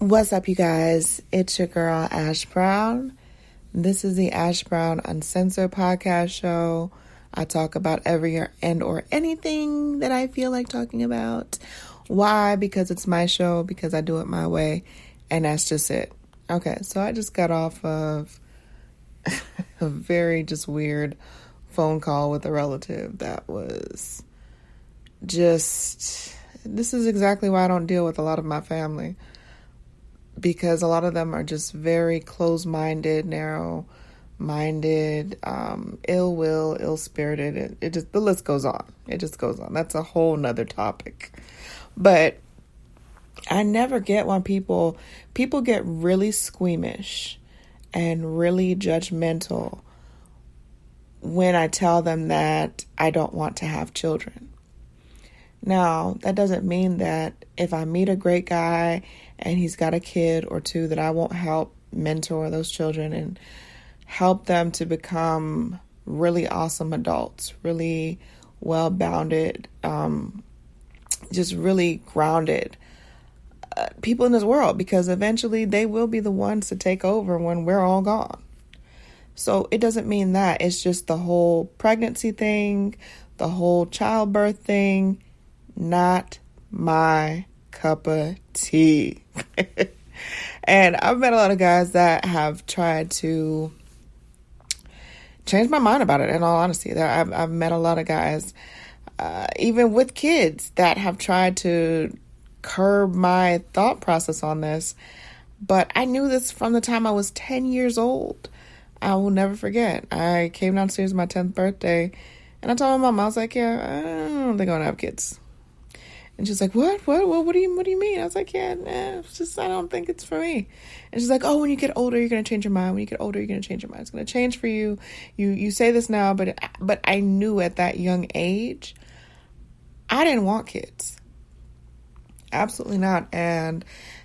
What's up, you guys? It's your girl, Ash Brown. This is the Ash Brown Uncensored podcast show. I talk about every and or anything that I feel like talking about. Why? Because it's my show, because I do it my way, and that's just it. Okay, so I just got off of a very just weird phone call with a relative that was just... This is exactly why I don't deal with a lot of my family. Because a lot of them are just very close-minded, narrow-minded, ill will, ill-spirited. It just, the list goes on. It just goes on. That's a whole nother topic. But I never get when people get really squeamish and really judgmental when I tell them that I don't want to have children. Now, that doesn't mean that if I meet a great guy and he's got a kid or two, that I won't help mentor those children and help them to become really awesome adults, really well-bounded, just really grounded people in this world, because eventually they will be the ones to take over when we're all gone. So it doesn't mean that. It's just the whole pregnancy thing, the whole childbirth thing. Not my cup of tea. And I've met a lot of guys that have tried to change my mind about it, in all honesty. I've met a lot of guys, even with kids, that have tried to curb my thought process on this. But I knew this from the time I was 10 years old. I will never forget. I came downstairs on my 10th birthday, and I told my mom, I was like, yeah, I don't think I'm going to have kids. And she's like, what do you mean? I was like, yeah, it's just, I don't think it's for me. And she's like, oh, when you get older, you're going to change your mind. When you get older, you're going to change your mind. It's going to change for you. You say this now, but I knew at that young age, I didn't want kids. Absolutely not. And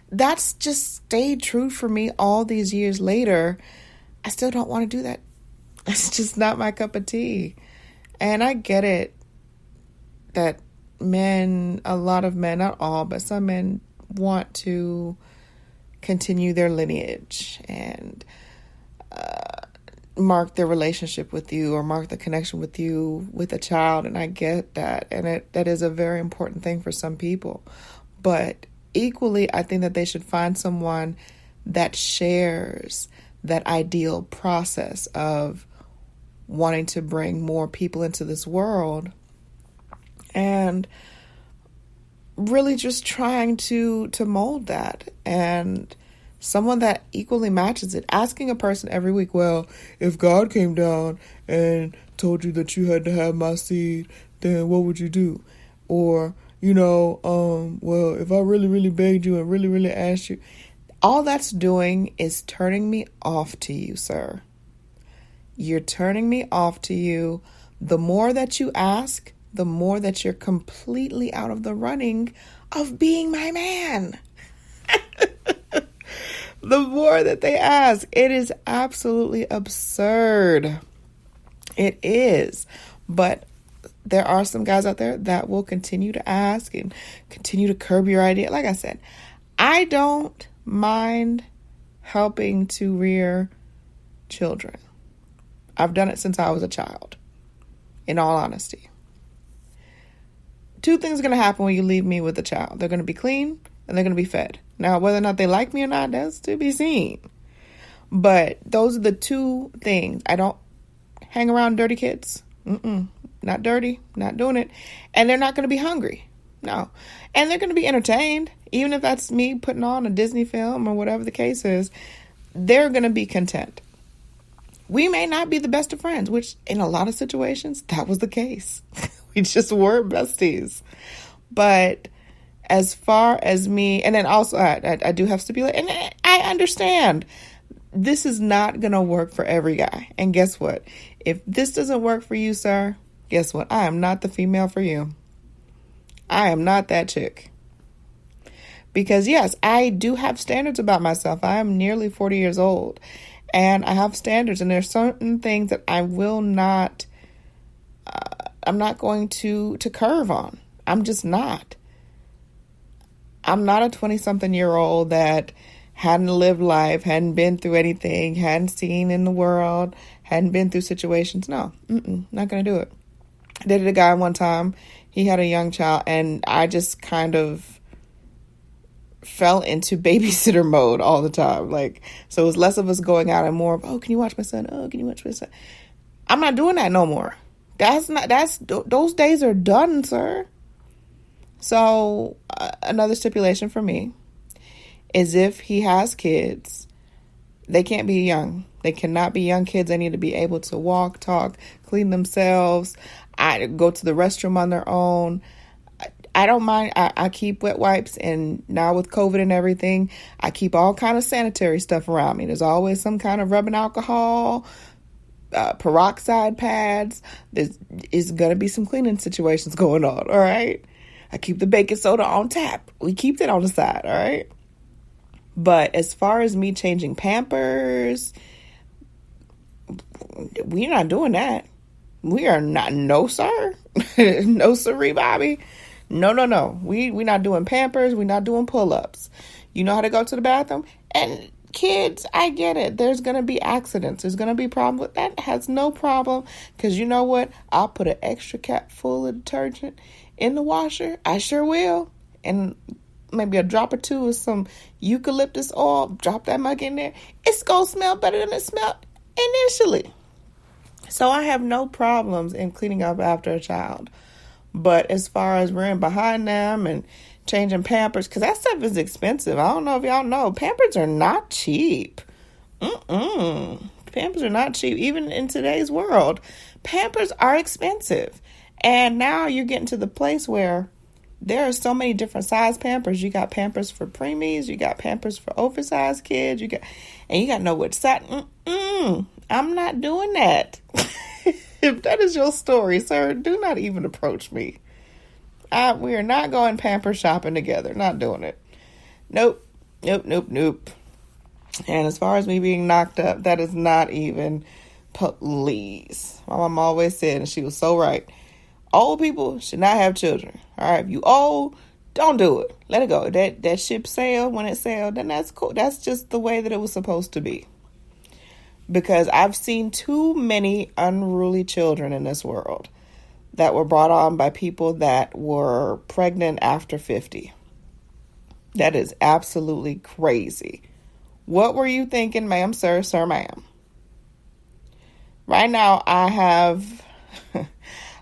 that's just stayed true for me all these years later. I still don't want to do that. It's just not my cup of tea. And I get it that men, a lot of men, not all, but some men want to continue their lineage and mark their relationship with you or mark the connection with you with a child. And I get that. And that is a very important thing for some people. But equally, I think that they should find someone that shares that ideal process of wanting to bring more people into this world and really just trying to mold that, and someone that equally matches it. Asking a person every week, well, if God came down and told you that you had to have my seed, then what would you do? Or, well, if I really, really begged you and really, really asked you, all that's doing is turning me off to you, sir. You're turning me off to you. The more that you ask, the more that you're completely out of the running of being my man. The more that they ask, it is absolutely absurd. It is. But there are some guys out there that will continue to ask and continue to curb your idea. Like I said, I don't mind helping to rear children. I've done it since I was a child, in all honesty. Two things are going to happen when you leave me with a child. They're going to be clean and they're going to be fed. Now, whether or not they like me or not, that's to be seen. But those are the two things. I don't hang around dirty kids. Not dirty, not doing it. And they're not going to be hungry. No. And they're going to be entertained. Even if that's me putting on a Disney film or whatever the case is, they're going to be content. We may not be the best of friends, which in a lot of situations, that was the case. We just were besties. But as far as me, and then also I do have stipulation, and I understand this is not going to work for every guy. And guess what? If this doesn't work for you, sir, guess what? I am not the female for you. I am not that chick. Because yes, I do have standards about myself. I am nearly 40 years old. And I have standards, and there's certain things that I will not, I'm not going to curve on. I'm just not. I'm not a 20-something-year-old that hadn't lived life, hadn't been through anything, hadn't seen in the world, hadn't been through situations. No, not going to do it. I dated a guy one time. He had a young child, and I just kind of fell into babysitter mode all the time. Like, so it was less of us going out and more of, oh, can you watch my son? Oh, can you watch my son? I'm not doing that no more. Those days are done, sir. So another stipulation for me is if he has kids, they can't be young. They cannot be young kids. They need to be able to walk, talk, clean themselves, go to the restroom on their own. I don't mind. I keep wet wipes, and now with COVID and everything, I keep all kind of sanitary stuff around me. There's always some kind of rubbing alcohol, peroxide pads. There's going to be some cleaning situations going on, all right? I keep the baking soda on tap. We keep it on the side, all right? But as far as me changing Pampers, we're not doing that. We are not. No, sir. No, sirree, Bobby. No. We're not doing Pampers. We're not doing pull-ups. You know how to go to the bathroom? And kids, I get it. There's going to be accidents. There's going to be problems with that. Has no problem. Because you know what? I'll put an extra cap full of detergent in the washer. I sure will. And maybe a drop or two of some eucalyptus oil. Drop that mug in there. It's going to smell better than it smelled initially. So I have no problems in cleaning up after a child. But as far as running behind them and changing Pampers, because that stuff is expensive. I don't know if y'all know. Pampers are not cheap. Pampers are not cheap. Even in today's world, Pampers are expensive. And now you're getting to the place where there are so many different size Pampers. You got Pampers for preemies. You got Pampers for oversized kids. You got to know which size. I'm not doing that. If that is your story, sir, do not even approach me. We are not going pamper shopping together. Not doing it. Nope. And as far as me being knocked up, that is not even please. My mom always said, and she was so right, old people should not have children. All right, if you old, don't do it. Let it go. That ship sailed when it sailed, then that's cool. That's just the way that it was supposed to be. Because I've seen too many unruly children in this world that were brought on by people that were pregnant after 50. That is absolutely crazy. What were you thinking, ma'am, sir, ma'am? Right now, I've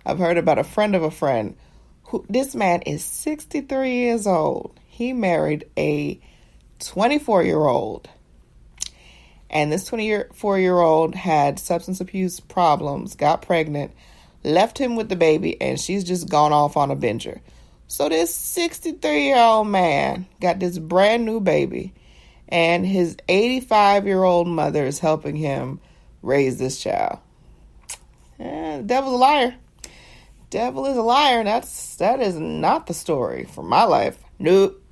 heard about a friend of a friend who, this man is 63 years old. He married a 24-year-old. And this 24-year-old had substance abuse problems, got pregnant, left him with the baby, and she's just gone off on a binger. So this 63-year-old man got this brand new baby, and his 85-year-old mother is helping him raise this child. The devil's a liar. Devil is a liar, and that is not the story for my life. Nope.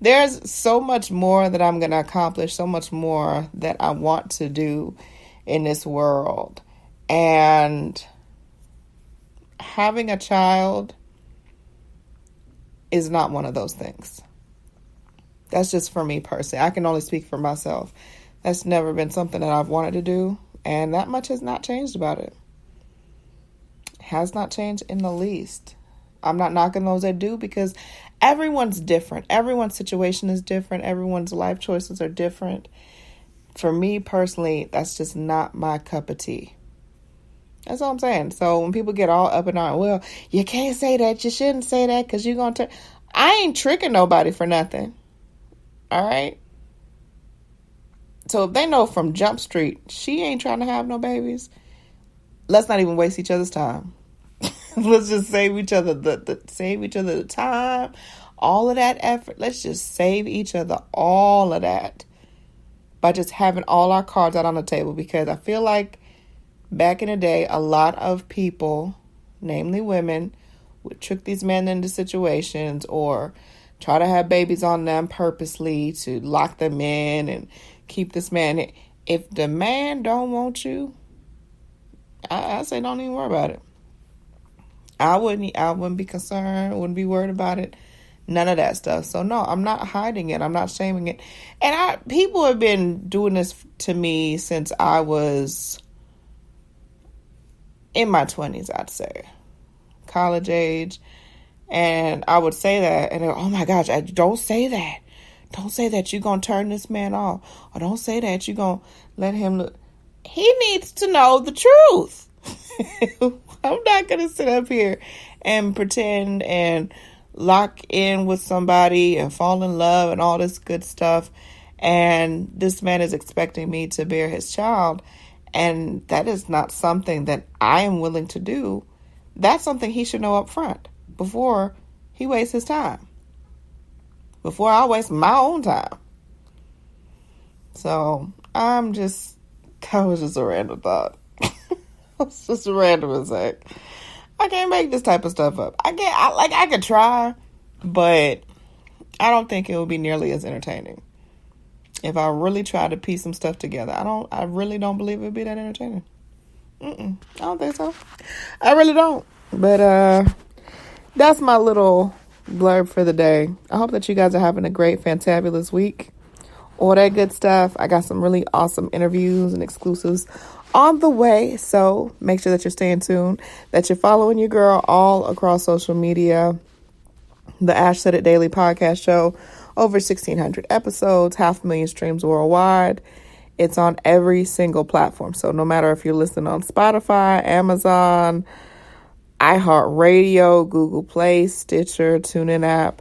There's so much more that I'm going to accomplish, so much more that I want to do in this world. And having a child is not one of those things. That's just for me personally. I can only speak for myself. That's never been something that I've wanted to do, and that much has not changed about it. Has not changed in the least. I'm not knocking those that do, because everyone's different. Everyone's situation is different. Everyone's life choices are different. For me personally, that's just not my cup of tea. That's all I'm saying. So when people get all up and down, well, you can't say that. You shouldn't say that because you're going to... I ain't tricking nobody for nothing. All right? So if they know from Jump Street, she ain't trying to have no babies, let's not even waste each other's time. Let's just save each other the time, all of that effort. Let's just save each other all of that by just having all our cards out on the table. Because I feel like back in the day, a lot of people, namely women, would trick these men into situations or try to have babies on them purposely to lock them in and keep this man in. If the man don't want you, I say don't even worry about it. I wouldn't be concerned, wouldn't be worried about it. None of that stuff. So no, I'm not hiding it. I'm not shaming it. And people have been doing this to me since I was in my 20s, I'd say. College age. And I would say that, and oh my gosh, don't say that. Don't say that you're going to turn this man off. Or don't say that you're going to let him look. He needs to know the truth. I'm not going to sit up here and pretend and lock in with somebody and fall in love and all this good stuff. And this man is expecting me to bear his child. And that is not something that I am willing to do. That's something he should know up front before he wastes his time. Before I waste my own time. So that was just a random thought. It's just random as heck. I can't make this type of stuff up. I could try, but I don't think it would be nearly as entertaining. If I really tried to piece some stuff together, I really don't believe it would be that entertaining. I don't think so. I really don't. But that's my little blurb for the day. I hope that you guys are having a great, fantabulous week. All that good stuff. I got some really awesome interviews and exclusives on the way. So make sure that you're staying tuned, that you're following your girl all across social media. The Ash Said It Daily podcast show, over 1,600 episodes, 500,000 streams worldwide. It's on every single platform. So no matter if you're listening on Spotify, Amazon, iHeartRadio, Google Play, Stitcher, TuneIn app,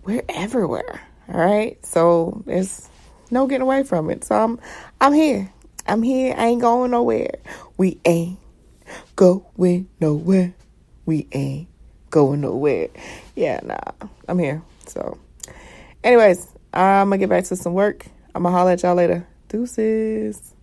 we're everywhere. All right. So there's no getting away from it. So I'm here. I'm here. I ain't going nowhere. We ain't going nowhere. We ain't going nowhere. Yeah, nah. I'm here. So anyways, I'm going to get back to some work. I'm going to holler at y'all later. Deuces.